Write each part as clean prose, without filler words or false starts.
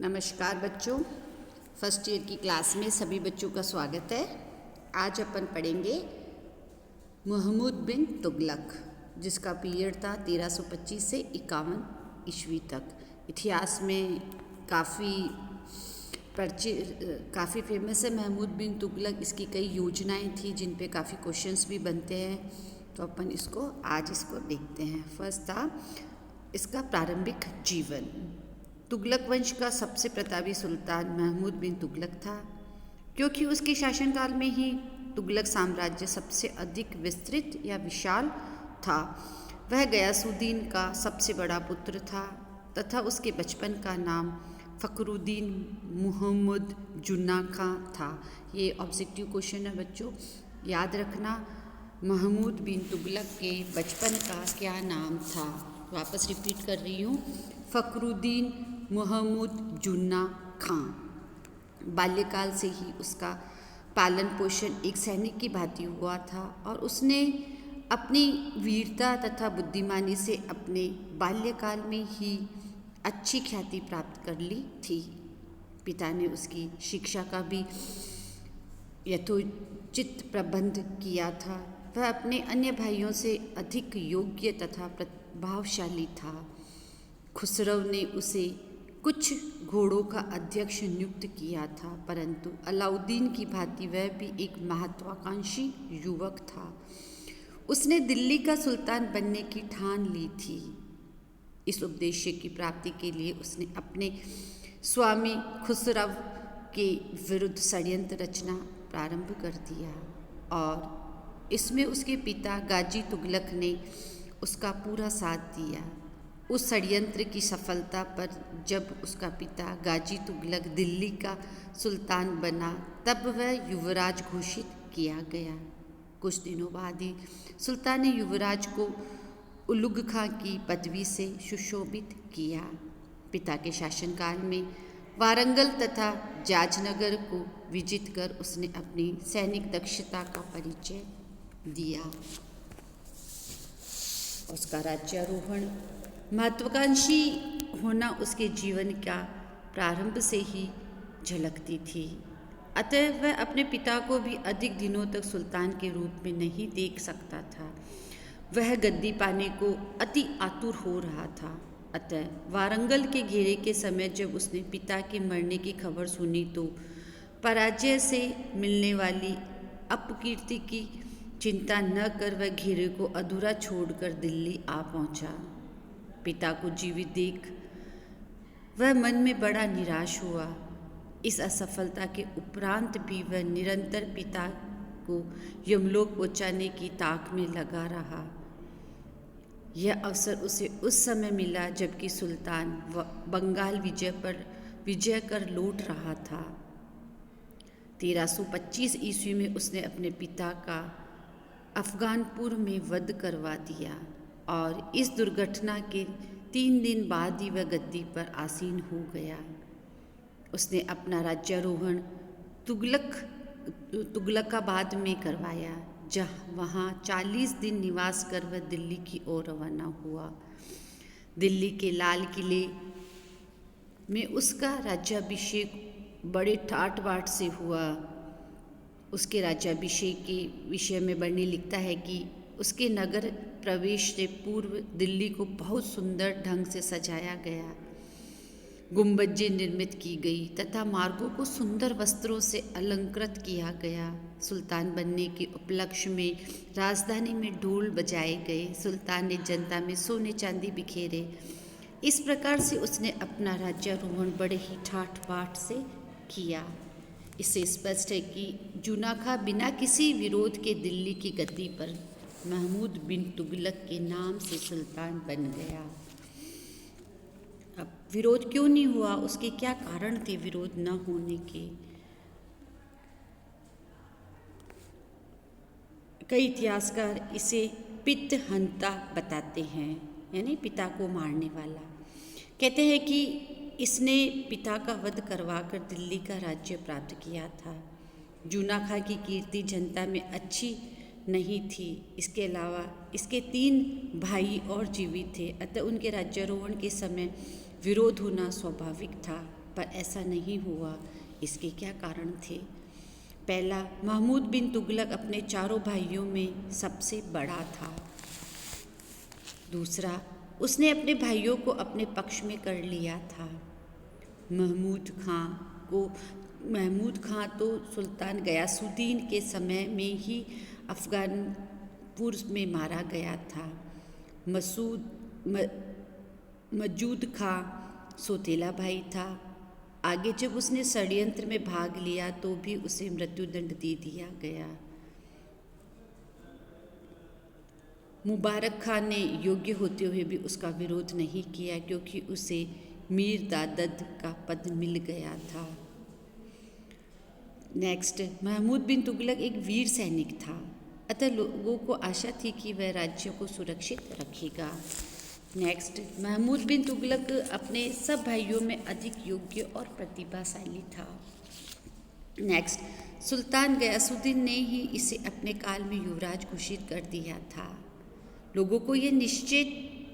नमस्कार बच्चों, first year की क्लास में सभी बच्चों का स्वागत है। आज अपन पढ़ेंगे महमूद बिन तुगलक, जिसका पीरियड था 1325 से 51 ईस्वी तक। इतिहास में काफ़ी फेमस है महमूद बिन तुगलक। इसकी कई योजनाएं थी जिन पे काफ़ी क्वेश्चंस भी बनते हैं, तो अपन आज इसको देखते हैं। फर्स्ट था इसका प्रारंभिक जीवन। तुगलक वंश का सबसे प्रतापी सुल्तान महमूद बिन तुगलक था। क्योंकि उसके शासनकाल में ही तुगलक साम्राज्य सबसे अधिक विस्तृत या विशाल था। वह गयासुद्दीन का सबसे बड़ा पुत्र था तथा उसके बचपन का नाम फ़खरुद्दीन मुहम्मद जुन्ना खां था। ये ऑब्जेक्टिव क्वेश्चन है बच्चों, याद रखना। महमूद बिन तुगलक के बचपन का क्या नाम था? वापस रिपीट कर रही हूँ, फ़खरुद्दीन मुहम्मद जुन्ना खां। बाल्यकाल से ही उसका पालन पोषण एक सैनिक की भांति हुआ था और उसने अपनी वीरता तथा बुद्धिमानी से अपने बाल्यकाल में ही अच्छी ख्याति प्राप्त कर ली थी। पिता ने उसकी शिक्षा का भी यथोचित प्रबंध किया था। वह अपने अन्य भाइयों से अधिक योग्य तथा प्रभावशाली था। खुसरो ने उसे कुछ घोड़ों का अध्यक्ष नियुक्त किया था, परंतु अलाउद्दीन की भांति वह भी एक महत्वाकांक्षी युवक था। उसने दिल्ली का सुल्तान बनने की ठान ली थी। इस उद्देश्य की प्राप्ति के लिए उसने अपने स्वामी खुसरव के विरुद्ध षड्यंत्र रचना प्रारंभ कर दिया और इसमें उसके पिता गाजी तुगलक ने उसका पूरा साथ दिया। उस षड्यंत्र की सफलता पर जब उसका पिता गाजी तुगलक दिल्ली का सुल्तान बना, तब वह युवराज घोषित किया गया। कुछ दिनों बाद ही सुल्तान ने युवराज को उलुग खां की पदवी से सुशोभित किया। पिता के शासनकाल में वारंगल तथा जाजनगर को विजित कर उसने अपनी सैनिक दक्षता का परिचय दिया। उसका राज्यारोहण महत्वाकांक्षी होना उसके जीवन का प्रारंभ से ही झलकती थी। अतः वह अपने पिता को भी अधिक दिनों तक सुल्तान के रूप में नहीं देख सकता था। वह गद्दी पाने को अति आतुर हो रहा था। अतः वारंगल के घेरे के समय जब उसने पिता के मरने की खबर सुनी, तो पराजय से मिलने वाली अपकीर्ति की चिंता न कर वह घेरे को अधूरा छोड़कर दिल्ली आ पहुंचा। पिता को जीवित देख वह मन में बड़ा निराश हुआ। इस असफलता के उपरांत भी वह निरंतर पिता को यमलोक पहुंचाने की ताक में लगा रहा। यह अवसर उसे उस समय मिला जबकि सुल्तान बंगाल विजय कर लौट रहा था। 1325 ईस्वी में उसने अपने पिता का अफगानपुर में वध करवा दिया और इस दुर्घटना के 3 दिन बाद ही वह गद्दी पर आसीन हो गया। उसने अपना राज्यारोहण तुगलकाबाद में करवाया, जहाँ वहाँ 40 दिन निवास कर वह दिल्ली की ओर रवाना हुआ। दिल्ली के लाल किले में उसका राज्याभिषेक बड़े ठाट बाट से हुआ। उसके राज्याभिषेक के विषय में बर्नी लिखता है कि उसके नगर प्रवेश से पूर्व दिल्ली को बहुत सुंदर ढंग से सजाया गया। गुंबदें निर्मित की गई तथा मार्गों को सुंदर वस्त्रों से अलंकृत किया गया। सुल्तान बनने के उपलक्ष्य में राजधानी में ढोल बजाए गए। सुल्तान ने जनता में सोने चांदी बिखेरे। इस प्रकार से उसने अपना राज्यारोहण बड़े ही ठाठ बाट से किया। इससे स्पष्ट है कि जुन्ना खां बिना किसी विरोध के दिल्ली की गद्दी पर महमूद बिन तुगलक के नाम से सुल्तान बन गया। अब विरोध क्यों नहीं हुआ, उसके क्या कारण थे विरोध न होने के? कई इतिहासकार इसे पित्त हंता बताते हैं, यानी पिता को मारने वाला। कहते हैं कि इसने पिता का वध करवाकर दिल्ली का राज्य प्राप्त किया था। जुन्ना खां की कीर्ति जनता में अच्छी नहीं थी। इसके अलावा इसके 3 भाई और जीवित थे, अतः उनके राज्यारोहण के समय विरोध होना स्वाभाविक था। पर ऐसा नहीं हुआ। इसके क्या कारण थे? पहला, महमूद बिन तुगलक अपने चारों भाइयों में सबसे बड़ा था। दूसरा, उसने अपने भाइयों को अपने पक्ष में कर लिया था। महमूद खां तो सुल्तान गयासुद्दीन के समय में ही अफगानपुर में मारा गया था। मजूद खां सौतेला भाई था। आगे जब उसने षड्यंत्र में भाग लिया तो भी उसे मृत्युदंड दे दिया गया। मुबारक खान ने योग्य होते हुए भी उसका विरोध नहीं किया क्योंकि उसे मीर दादद का पद मिल गया था। नेक्स्ट, महमूद बिन तुगलक एक वीर सैनिक था, अतः लोगों को आशा थी कि वह राज्य को सुरक्षित रखेगा। नेक्स्ट, महमूद बिन तुगलक अपने सब भाइयों में अधिक योग्य और प्रतिभाशाली था। नेक्स्ट, सुल्तान गयासुद्दीन ने ही इसे अपने काल में युवराज घोषित कर दिया था। लोगों को यह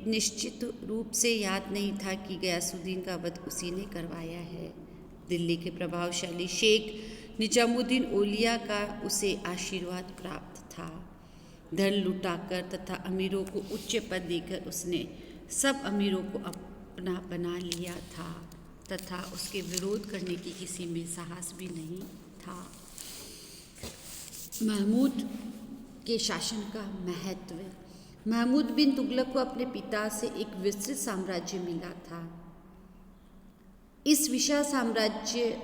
निश्चित रूप से याद नहीं था कि गयासुद्दीन का वध उसी ने करवाया है। दिल्ली के प्रभावशाली शेख निजामुद्दीन औलिया का उसे आशीर्वाद प्राप्त था। धन लुटाकर तथा अमीरों को उच्च पद देकर उसने सब अमीरों को अपना बना लिया था तथा उसके विरोध करने की किसी में साहस भी नहीं था। महमूद के शासन का महत्व। महमूद बिन तुगलक को अपने पिता से एक विस्तृत साम्राज्य मिला था। इस विशाल साम्राज्य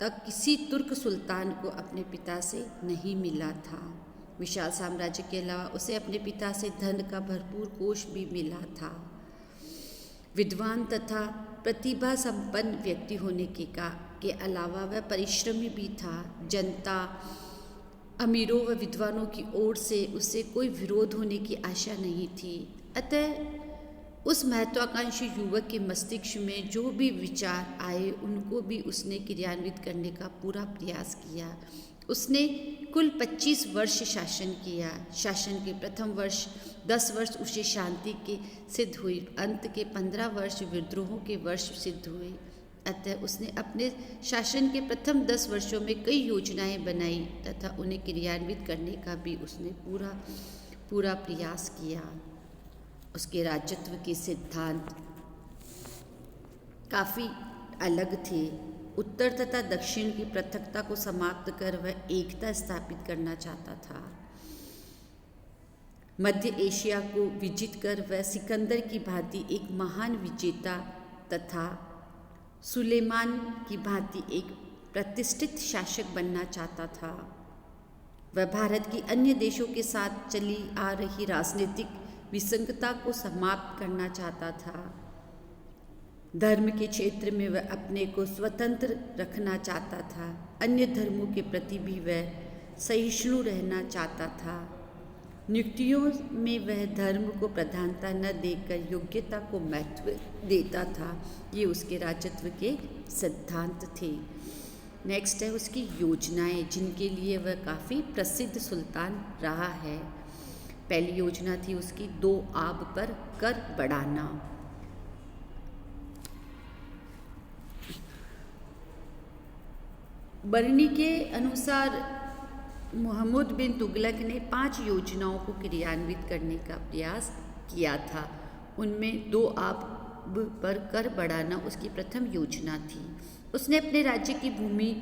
तक किसी तुर्क सुल्तान को अपने पिता से नहीं मिला था। विशाल साम्राज्य के अलावा उसे अपने पिता से धन का भरपूर कोष भी मिला था। विद्वान तथा प्रतिभा संपन्न व्यक्ति होने के अलावा वह परिश्रमी भी था। जनता, अमीरों व विद्वानों की ओर से उसे कोई विरोध होने की आशा नहीं थी। अतः उस महत्वाकांक्षी युवक के मस्तिष्क में जो भी विचार आए उनको भी उसने क्रियान्वित करने का पूरा प्रयास किया। उसने कुल 25 वर्ष शासन किया। शासन के प्रथम वर्ष 10 वर्ष उसे शांति के सिद्ध हुई, अंत के 15 वर्ष विद्रोहों के वर्ष सिद्ध हुए। अतः उसने अपने शासन के प्रथम 10 वर्षों में कई योजनाएं बनाई तथा उन्हें क्रियान्वित करने का भी उसने पूरा प्रयास किया। उसके राजत्व के सिद्धांत काफ़ी अलग थे। उत्तर तथा दक्षिण की पृथकता को समाप्त कर वह एकता स्थापित करना चाहता था। मध्य एशिया को विजित कर वह सिकंदर की भांति एक महान विजेता तथा सुलेमान की भांति एक प्रतिष्ठित शासक बनना चाहता था। वह भारत की अन्य देशों के साथ चली आ रही राजनीतिक विसंगता को समाप्त करना चाहता था। धर्म के क्षेत्र में वह अपने को स्वतंत्र रखना चाहता था। अन्य धर्मों के प्रति भी वह सहिष्णु रहना चाहता था। नियुक्तियों में वह धर्म को प्रधानता न देकर योग्यता को महत्व देता था। ये उसके राजत्व के सिद्धांत थे। नेक्स्ट है उसकी योजनाएं, जिनके लिए वह काफ़ी प्रसिद्ध सुल्तान रहा है। पहली योजना थी उसकी 2 आब पर कर बढ़ाना। बरनी के अनुसार महमूद बिन तुगलक ने 5 योजनाओं को क्रियान्वित करने का प्रयास किया था। उनमें 2 आब पर कर बढ़ाना उसकी प्रथम योजना थी। उसने अपने राज्य की भूमि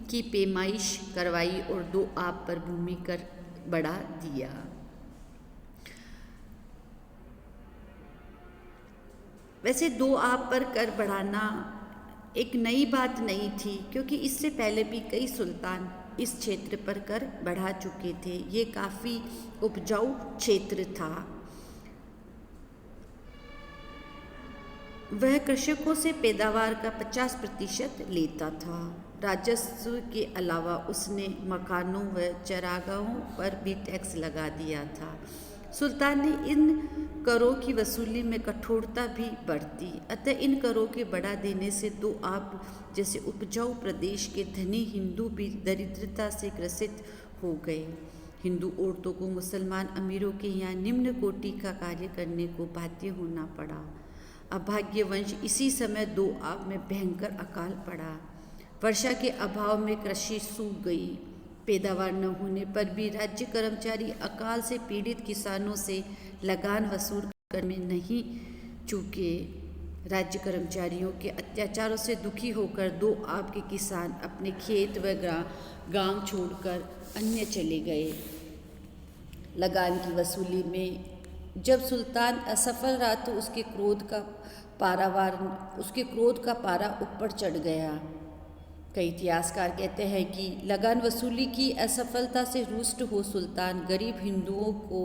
की पैमाइश करवाई और 2 आब पर भूमि कर बढ़ा दिया। वैसे 2 आब पर कर बढ़ाना एक नई बात नहीं थी, क्योंकि इससे पहले भी कई सुल्तान इस क्षेत्र पर कर बढ़ा चुके थे। ये काफ़ी उपजाऊ क्षेत्र था। वह कृषकों से पैदावार का 50% लेता था। राजस्व के अलावा उसने मकानों व चरागाहों पर भी टैक्स लगा दिया था। सुल्तान ने इन करों की वसूली में कठोरता भी बरती। अतः इन करों के बढ़ा देने से 2 आब जैसे उपजाऊ प्रदेश के धनी हिंदू भी दरिद्रता से ग्रसित हो गए। हिंदू औरतों को मुसलमान अमीरों के यहाँ निम्न कोटि का कार्य करने को बाध्य होना पड़ा। अभाग्यवश इसी समय दोआब में भयंकर अकाल पड़ा। वर्षा के अभाव में कृषि सूख गई। पैदावार न होने पर भी राज्य कर्मचारी अकाल से पीड़ित किसानों से लगान वसूल करने में नहीं चूके। राज्य कर्मचारियों के अत्याचारों से दुखी होकर दोआब के किसान अपने खेत व गांव छोड़कर अन्य चले गए। लगान की वसूली में जब सुल्तान असफल रहा तो उसके क्रोध का पारा ऊपर चढ़ गया। कई इतिहासकार कहते हैं कि लगान वसूली की असफलता से रुष्ट हो सुल्तान गरीब हिंदुओं को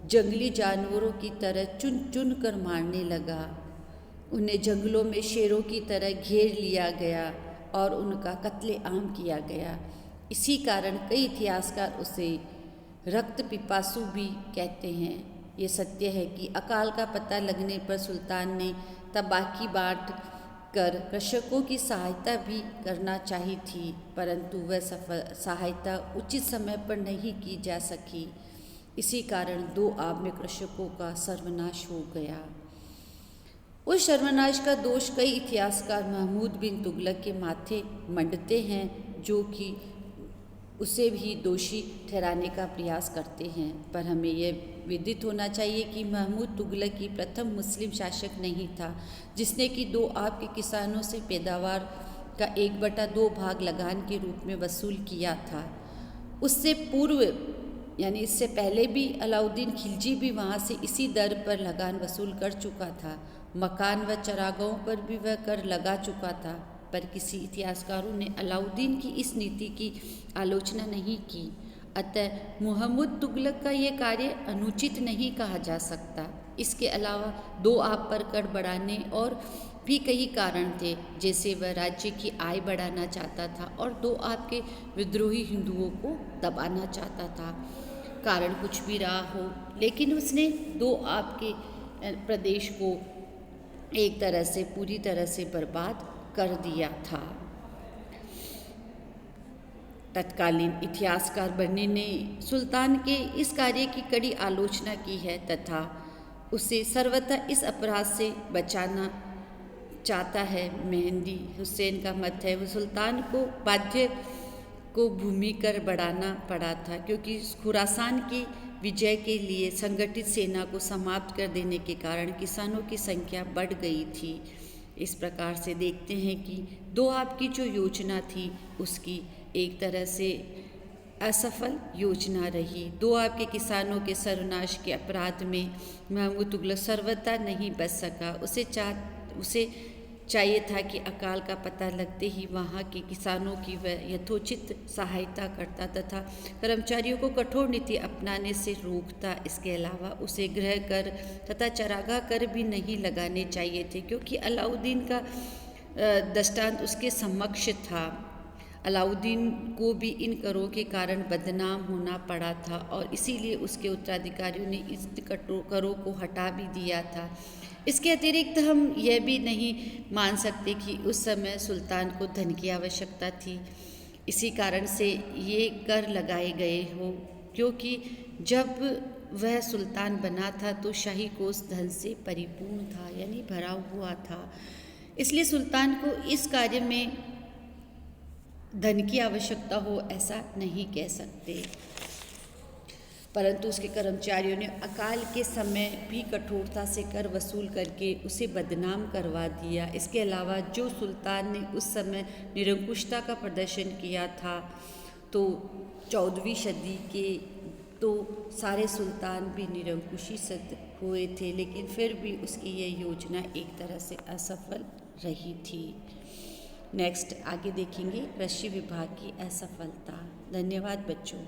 जंगली जानवरों की तरह चुन चुन कर मारने लगा। उन्हें जंगलों में शेरों की तरह घेर लिया गया और उनका कत्लेआम किया गया। इसी कारण कई इतिहासकार उसे रक्त पिपासु भी कहते हैं। ये सत्य है कि अकाल का पता लगने पर सुल्तान ने तबाकी बांट कर कृषकों की सहायता भी करना चाहिए थी, परंतु वह सहायता उचित समय पर नहीं की जा सकी। इसी कारण दोआब में कृषकों का सर्वनाश हो गया। उस सर्वनाश का दोष कई इतिहासकार महमूद बिन तुगलक के माथे मंडते हैं, जो कि उसे भी दोषी ठहराने का प्रयास करते हैं। पर हमें यह विदित होना चाहिए कि महमूद तुगलक ही प्रथम मुस्लिम शासक नहीं था जिसने कि दोआब के किसानों से पैदावार का 1/2 भाग लगान के रूप में वसूल किया था। उससे पूर्व यानी इससे पहले भी अलाउद्दीन खिलजी भी वहाँ से इसी दर पर लगान वसूल कर चुका था। मकान व चरागाहों पर भी वह कर लगा चुका था, पर किसी इतिहासकारों ने अलाउद्दीन की इस नीति की आलोचना नहीं की। अतः मुहम्मद तुगलक का ये कार्य अनुचित नहीं कहा जा सकता। इसके अलावा दोआब पर कर बढ़ाने और भी कई कारण थे, जैसे वह राज्य की आय बढ़ाना चाहता था और दोआब के विद्रोही हिंदुओं को दबाना चाहता था। कारण कुछ भी रहा हो, लेकिन उसने दोआब के प्रदेश को एक तरह से पूरी तरह से बर्बाद कर दिया था। तत्कालीन इतिहासकार बर्नी ने सुल्तान के इस कार्य की कड़ी आलोचना की है तथा उसे सर्वथा इस अपराध से बचाना चाहता है। मेहंदी हुसैन का मत है वो सुल्तान को बाध्य को भूमि कर बढ़ाना पड़ा था, क्योंकि खुरासान की विजय के लिए संगठित सेना को समाप्त कर देने के कारण किसानों की संख्या बढ़ गई थी। इस प्रकार से देखते हैं कि दोआब की जो योजना थी उसकी एक तरह से असफल योजना रही। दोआब के किसानों के सर्वनाश के अपराध में महमूद तुगलक सर्वथा नहीं बच सका। उसे चाहिए था कि अकाल का पता लगते ही वहाँ के किसानों की वह यथोचित सहायता करता तथा कर्मचारियों को कठोर नीति अपनाने से रोकता। इसके अलावा उसे गृह कर तथा चरागाह कर भी नहीं लगाने चाहिए थे, क्योंकि अलाउद्दीन का दृष्टांत उसके समक्ष था। अलाउद्दीन को भी इन करों के कारण बदनाम होना पड़ा था और इसीलिए उसके उत्तराधिकारियों ने इस करों को हटा भी दिया था। इसके अतिरिक्त हम यह भी नहीं मान सकते कि उस समय सुल्तान को धन की आवश्यकता थी, इसी कारण से ये कर लगाए गए हो, क्योंकि जब वह सुल्तान बना था तो शाही कोष धन से परिपूर्ण था, यानी भरा हुआ था। इसलिए सुल्तान को इस कार्य में धन की आवश्यकता हो ऐसा नहीं कह सकते। परंतु उसके कर्मचारियों ने अकाल के समय भी कठोरता से कर वसूल करके उसे बदनाम करवा दिया। इसके अलावा जो सुल्तान ने उस समय निरंकुशता का प्रदर्शन किया था, तो 14वीं सदी के तो सारे सुल्तान भी निरंकुशी सिद्ध हुए थे, लेकिन फिर भी उसकी यह योजना एक तरह से असफल रही थी। नेक्स्ट आगे देखेंगे कृषि विभाग की असफलता। धन्यवाद बच्चों।